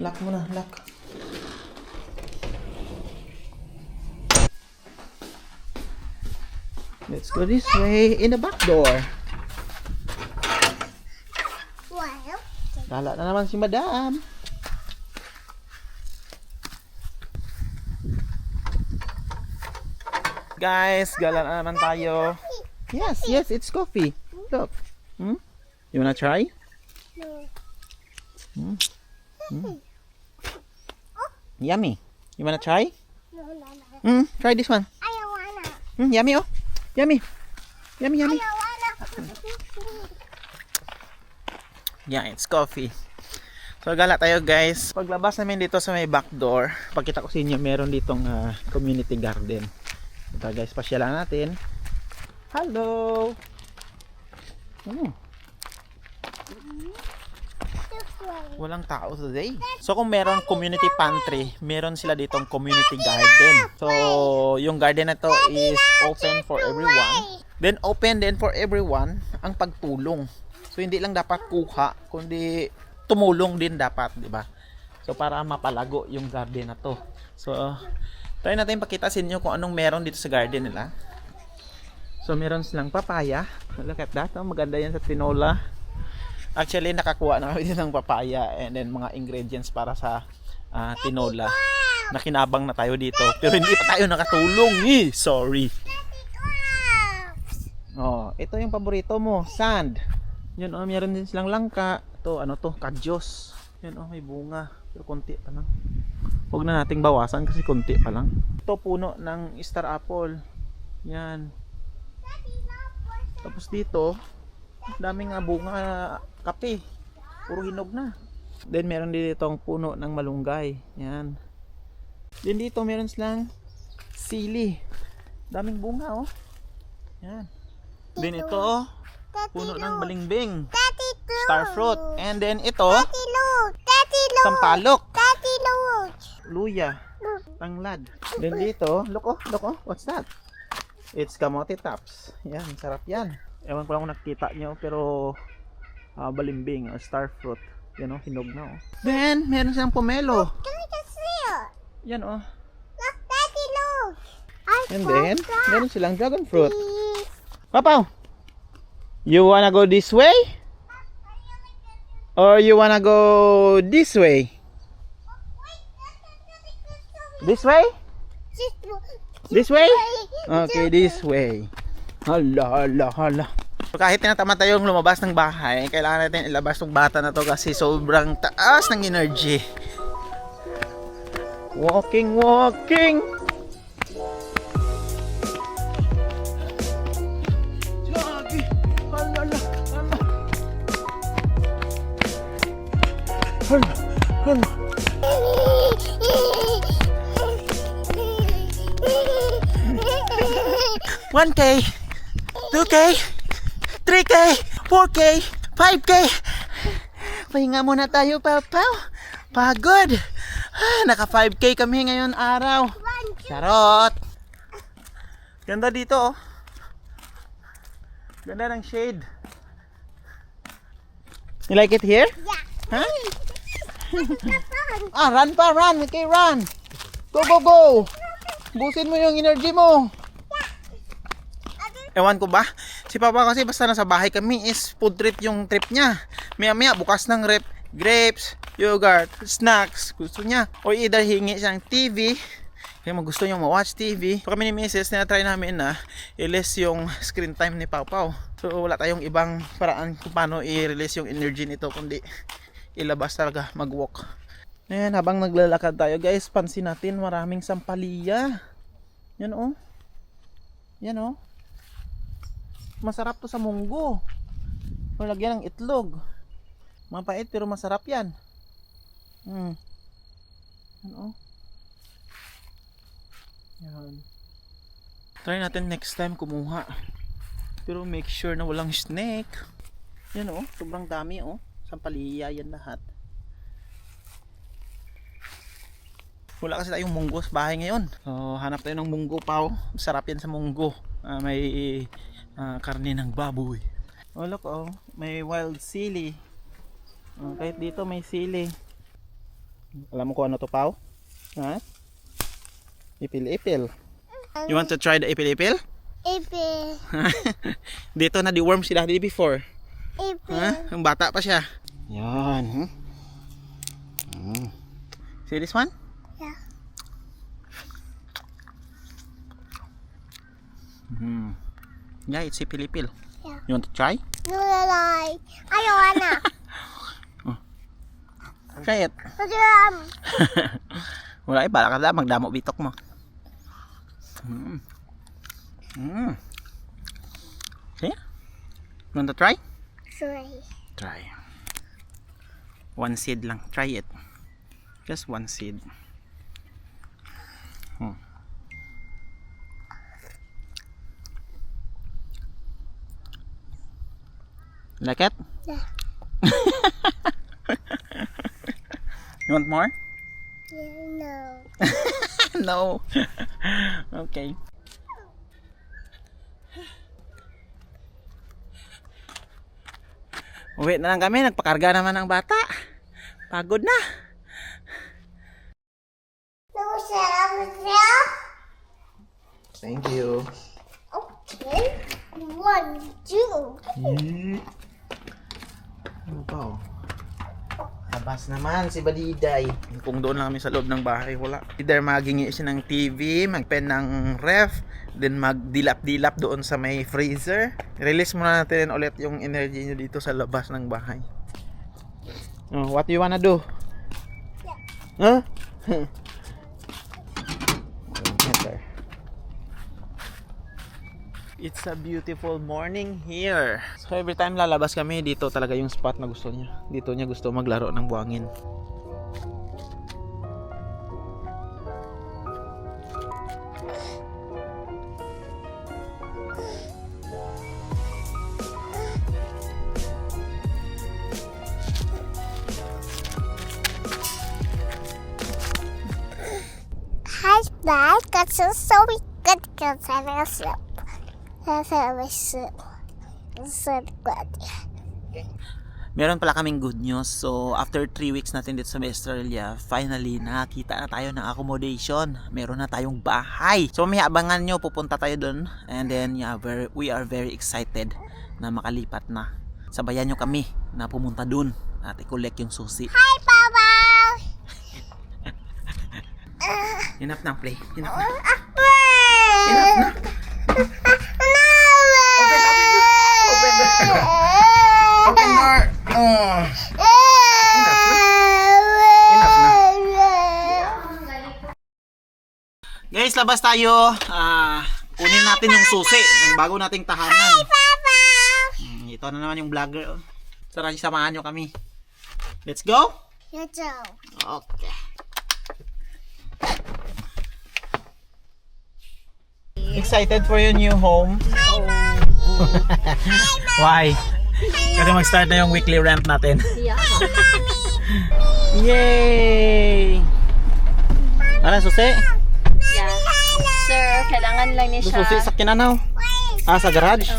Lock mo na, lock. Let's go this way in the back door. Well, Gala na naman si Madam. Guys, gala na naman tayo. Yes, yes, it's coffee. Look. You wanna try? no. Yummy. You wanna try? No. Try this one. I don't wanna. Yummy, oh. Yummy. Yummy, I yummy. don't wanna. Yeah, it's coffee. So gala tayo guys. Paglabas namin dito sa may back door, pagkita ko sa inyo meron ditong community garden. Ito guys, pasyalan natin. Hello. Walang tao today. So kung meron community pantry, meron sila ditong community garden. So yung garden na to is open for everyone. Then open din for everyone ang pagtulong. So hindi lang dapat kuha, kundi tumulong din dapat, di ba? So para mapalago yung garden na to. So try natin pakita sa inyo kung anong meron dito sa garden nila. So meron silang papaya. Look at that, oh, maganda yan sa tinola. Actually nakakuha na kami din ng papaya and then mga ingredients para sa tinola. Nakinabang na tayo dito pero hindi pa tayo nakatulong. Sorry. Oh, ito yung paborito mo, sand. Yun, oh, meron din silang langka. Ito, ano to, kadyos. Yun, oh, may bunga. Pero konti pa lang. Huwag na nating bawasan kasi konti pa lang. Ito, puno ng star apple. Yan. Tapos dito, daming bunga kape. Puro hinog na. Then, meron din ditong puno ng malunggay. Yan. Then dito, meron silang sili. Daming bunga, oh. Yan. Then ito, oh. Puno ng balimbing, star fruit, and then ito, sampalok, luya, tanglad. Then dito, look oh, what's that? It's kamote tops. Yan, sarap yan. Ewan ko lang kung nakita nyo, pero balimbing, star fruit. Yan oh, hinog na oh. Then, meron silang pomelo. Yan oh. And then, meron silang dragon fruit. Papaw! You wanna go this way? Or you wanna go this way? This way? This way? Okay, this way. Hala. So kahit tinatama tayong lumabas ng bahay, kailangan natin ilabas ng bata na to kasi sobrang taas ng energy. Walking. Hala. 1K, 2K, 3K, 4K, 5K. Pahinga muna tayo, Papaw. Pagod. Naka 5K kami ngayon araw. Charot. Ganda dito, oh. Ganda ng shade. You like it here? Yeah. Huh? Run. Okay, run. Go. Busin mo yung energy mo. Ewan ko ba? Si Papa kasi basta nasa bahay kami is food trip yung trip niya. Maya bukas ng rep, grapes, yogurt, snacks. Gusto niya. O either hingi siyang TV. Kaya gusto niya ma-watch TV. So kami ni Mrs. na-try namin na i-less yung screen time ni Papa. So wala tayong ibang paraan kung paano i-release yung energy nito kundi ilabas talaga, mag-walk. Ayan, habang naglalakad tayo guys, pansin natin maraming sampalaya. Yan oh. Masarap to sa munggo. O lagyan ng itlog. Mapait pero masarap yan. Yan oh. Yan. Try natin next time kumuha. Pero make sure na walang snake. Yan oh, sobrang dami oh. Sampalaya yan lahat. Wala kasi tayong munggo sa bahay ngayon. So hanap tayo ng munggo pa. Masarap yan sa munggo. May karne ng baboy. Oh look oh, may wild sili. Kahit dito may sili. Alam mo kung ano to, Pao? Ha? Ipil-ipil. You want to try the ipil-ipil? Ipi. Dito na deworm si Daddy before. Ipi. Ha? Ang bata pa siya. Yan. See this one? Yeah. Yeah, it's ipil-ipil. Yeah. You want to try? No, ayaw na. Try it. Madam. Wala bala ka lang, magdamo bitok mo. See? You want to try? Sorry. Try. One seed lang. Try it. Just one seed. Like it? Yeah. You want more? Yeah, No. no. Okay. Uwi na lang kami. Nagpakarga naman ang bata. Pagod na. No, sir. Thank you. Okay. 1, 2. Ano pa oh? Labas naman si Badiday. Kung doon lang kami sa loob ng bahay, wala. Either magingi siya ng TV, magpen ng ref, then magdilap-dilap doon sa may freezer. Release muna natin ulit yung energy nyo dito sa labas ng bahay. Oh, what do you wanna do? Huh? It's a beautiful morning here. So every time lalabas kami, dito talaga yung spot na gusto niya. Dito niya gusto maglaro ng buhangin. Hi, Dad. Kasi so good kasi nasa. Meron pala kaming good news. So after 3 weeks natin dito sa Australia, finally nakita na tayo ng accommodation. Meron na tayong bahay. So may abangan nyo, pupunta tayo dun. And then yeah, we are very excited na makalipat na. Sabayan nyo kami na pumunta dun at i-collect yung susi. Hi, Papa. Enough na play. Enough na. Enough na. Open door. Open door. Oh. Enough na. Guys, labas tayo. Kunin natin yung susi ng bago nating tahanan. Papa. Ito na naman yung vlogger. Tara, samahan nyo kami. Let's go. Let's go. Okay. Excited for your new home? Why? Kasi mag-start na yung weekly rent natin. Yeah. Yay! Ano, susi? Yeah. Sir, kailangan lang niya siya. Susi sa kinanaw? Sa garage?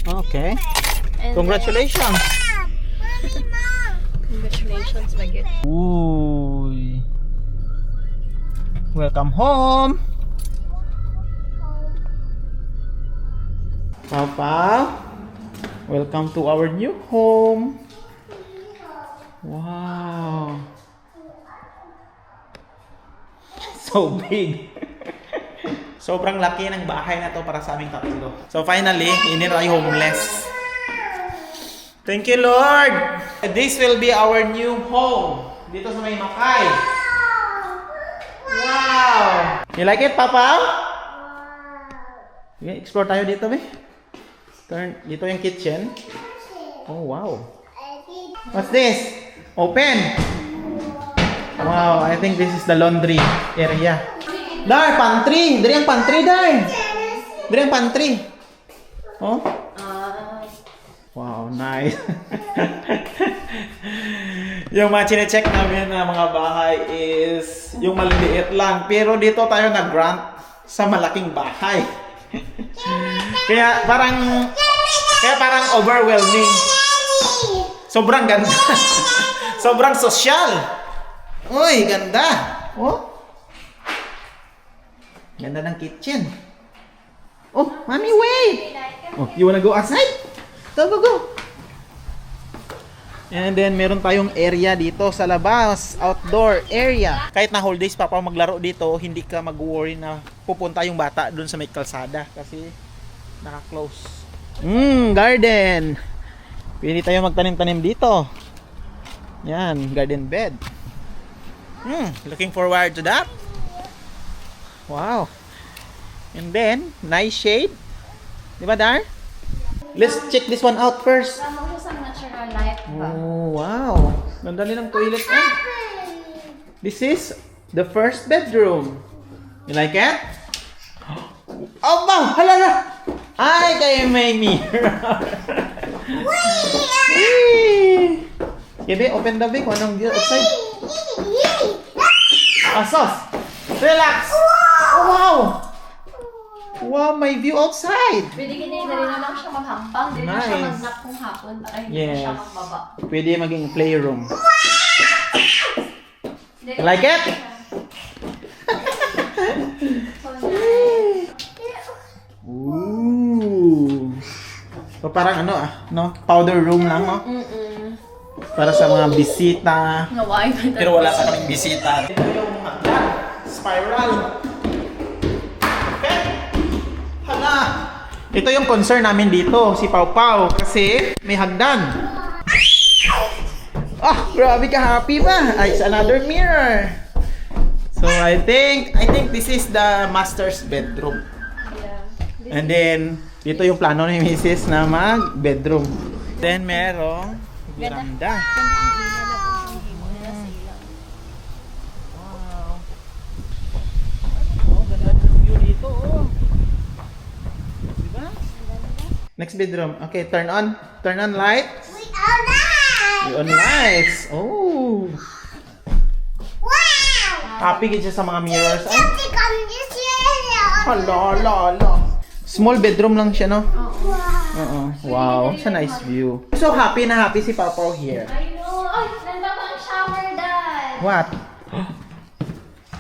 Okay. And Congratulations! Congratulations, Bagit. Uy! Welcome home! Papa, welcome to our new home. Wow. So big. Sobrang laki ng bahay na to para sa aming tatlo. So finally, hindi na tayo homeless. Thank you, Lord. This will be our new home. Dito sa may Makay. Wow. You like it, Papa? Okay, explore tayo dito, be. Turn, dito yung kitchen. Oh, wow. What's this? Open. Wow, I think this is the laundry area. Dar, pantry. Dari ang pantry, Dar. Dari ang pantry. Oh. Wow, nice. Yung mga chine-check namin na mga bahay is yung maliliit lang. Pero dito tayo nag-grant sa malaking bahay. Kaya parang overwhelming. Sobrang ganda. Sobrang sosyal. Uy, ganda. Oh. Ganda ng kitchen. Oh, mommy, wait. Oh, you wanna go outside? Go, go, go. And then, meron tayong area dito sa labas. Outdoor area. Kahit na whole days pa maglaro dito, hindi ka mag-worry na pupunta yung bata dun sa may kalsada. Kasi, naka-close. Garden. Pwede tayo magtanim-tanim dito. Yan, garden bed. Looking forward to that. Wow. And then, nice shade. Di ba, Dar? Let's check this one out first. Tama ko sa natural light ba? Oh, wow. Ganda rin ang toilet. This is the first bedroom. You like it? Oh, wow! Hala! Ay, kayo may mirror. Whee! Kibi, open the view. Kung anong view outside. Asos! Relax! Oh, wow! Wow, may view outside! Pwede ganyan na lang siya maghampang. Hindi na siya Nice. mag-nap kung hapon para hindi na siya Yes. magbaba. Pwede maging playroom. Hindi You like it? So nice. Ooh. So parang ano no? Powder room lang, no? Para sa mga bisita. Naway ba ito? Pero wala pa kaming bisita. Ito yung hagdan. Spiral. Okay. Hala. Ito yung concern namin dito, si Pau Pau. Kasi may hagdan. Grabe ka happy ba? It's another mirror. So I think this is the master's bedroom. Yeah. And then, dito yung plano ni Mrs. na mag-bedroom. Then, merong veranda. Wow. Oh, ganda ng view dito, oh. Diba? Next bedroom. Okay, turn on. Turn on lights. We are live. On lights. Oh. Wow. Happy ka siya sa mga mirrors. Ay, Just come this year. hala. Small bedroom lang siya, no? Wow. Wow, it's a nice view. So happy na happy si Papa here. I know. Ay, ganda pa ang shower, Dad. What?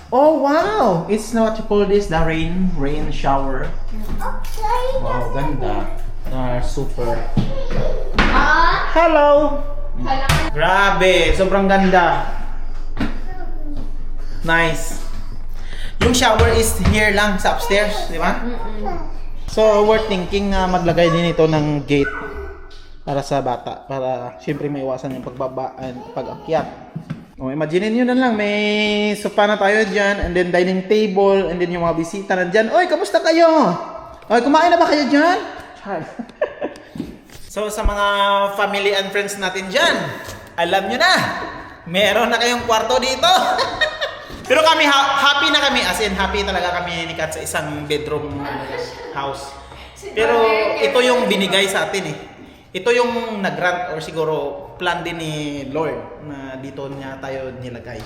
Oh wow! It's not what you call this, the rain shower. Okay. Wow, ganda. Super. Ah, Hello! kailangan. Grabe, sobrang ganda. Nice. Yung shower is here lang sa upstairs, di ba? So, we're thinking na maglagay din ito ng gate para sa bata. Para siyempre maiwasan yung pagbaba and pag-akyat. O, imagine nyo na lang, may sofa na tayo dyan, and then dining table, and then yung mga bisita na dyan. Oy, kamusta kayo? Oy, kumain na ba kayo dyan? So, sa mga family and friends natin dyan, alam nyo na, meron na kayong kwarto dito. Pero kami, happy na kami. As in, happy talaga kami ni Kat sa isang bedroom house. Pero ito yung binigay sa atin eh. Ito yung nag-grant or siguro plan din ni Lord na dito niya tayo nilagay.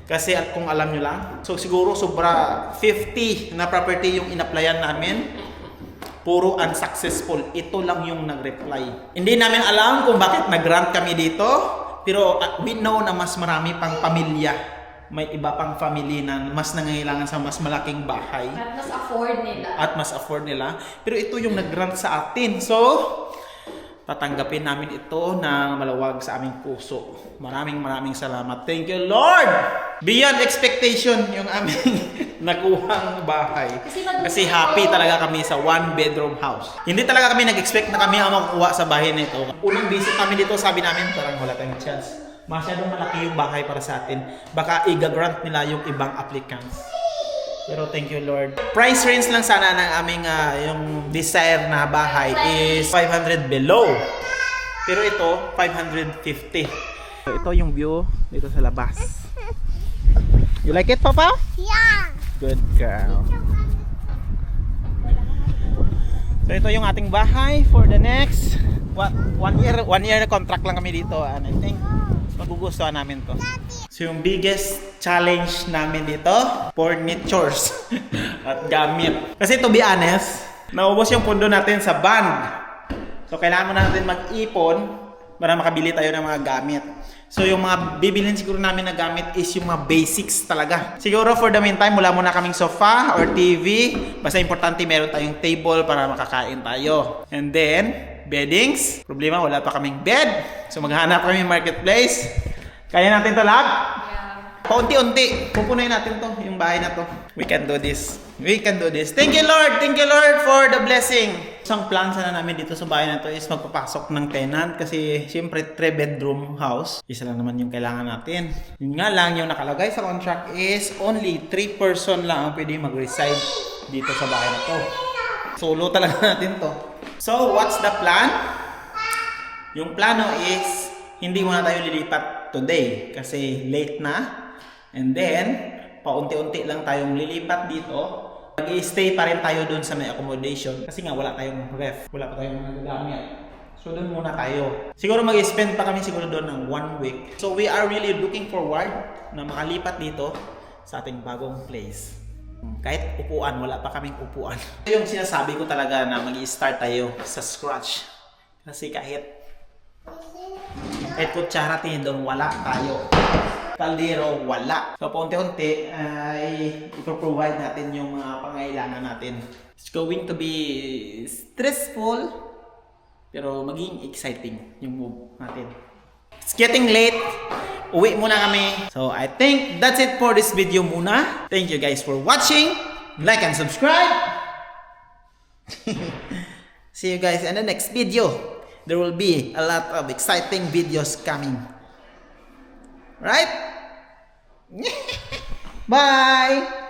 Kasi at kung alam nyo lang, so siguro sobra 50 na property yung in-applyan namin. Puro unsuccessful. Ito lang yung nag-reply. Hindi namin alam kung bakit nag-grant kami dito. Pero we know na mas marami pang pamilya. May iba pang family na mas nangangailangan sa mas malaking bahay. At mas afford nila. At mas afford nila. Pero ito yung nag-grant sa atin. So, tatanggapin namin ito na malawag sa aming puso. Maraming salamat. Thank you, Lord! Beyond expectation yung aming nakuhang bahay. Kasi happy talaga kami sa one-bedroom house. Hindi talaga kami nag-expect na kami ang makukuha sa bahay nito. Unang visit namin dito, sabi namin, parang wala tayong chance. Masyadong malaki yung bahay para sa atin. Baka i-grant nila yung ibang applicants. Pero thank you, Lord. Price range lang sana ng aming yung desire na bahay is 500 below. Pero ito, 550. So, ito yung view dito sa labas. You like it, Papa? Yeah. Good girl. So ito yung ating bahay for the next one year na contract lang kami dito, and I think magugustuhan namin to. So yung biggest challenge namin dito, furnitures at gamit. Kasi to be honest, naubos yung pundo natin sa band. So kailangan natin mag-ipon, para makabili tayo ng mga gamit. So yung mga bibilhin siguro namin na gamit is yung mga basics talaga. Siguro for the meantime, wala muna kaming sofa or TV. Basta importante meron tayong table para makakain tayo. And then, beddings. Problema, wala pa kaming bed. So maghanap kami ng marketplace. Kaya natin to, lab? Paunti-unti, pupunuin natin to, yung bahay na to. We can do this. We can do this. Thank you, Lord! Thank you, Lord, for the blessing. Isang plan sana namin dito sa bahay na to is magpapasok ng tenant kasi siyempre 3-bedroom house. Isa lang naman yung kailangan natin. Yun nga lang, yung nakalagay sa contract is only 3 person lang ang pwede mag-reside dito sa bahay na to. Solo talaga natin to. So, what's the plan? Yung plano is hindi muna tayo lilipat today kasi late na. And then, paunti-unti lang tayong lilipat dito. Mag-i-stay pa rin tayo doon sa may accommodation kasi nga wala tayong ref, wala pa tayong magagamit. So doon muna tayo. Siguro mag-spend pa kami siguro doon ng 1 week. So we are really looking forward na makalipat dito sa ating bagong place. Kahit upuan, wala pa kaming upuan. Yung sinasabi ko talaga na mag-i-start tayo sa scratch. Kasi kahit kutsara tinidor, wala tayo. Kaldero, wala. So, paunti-unti ay ipro-provide natin yung mga pangailangan natin. It's going to be stressful, pero maging exciting yung move natin. It's getting late. Uwi muna kami. So, I think that's it for this video muna. Thank you guys for watching. Like and subscribe. See you guys in the next video. There will be a lot of exciting videos coming. Right? Bye!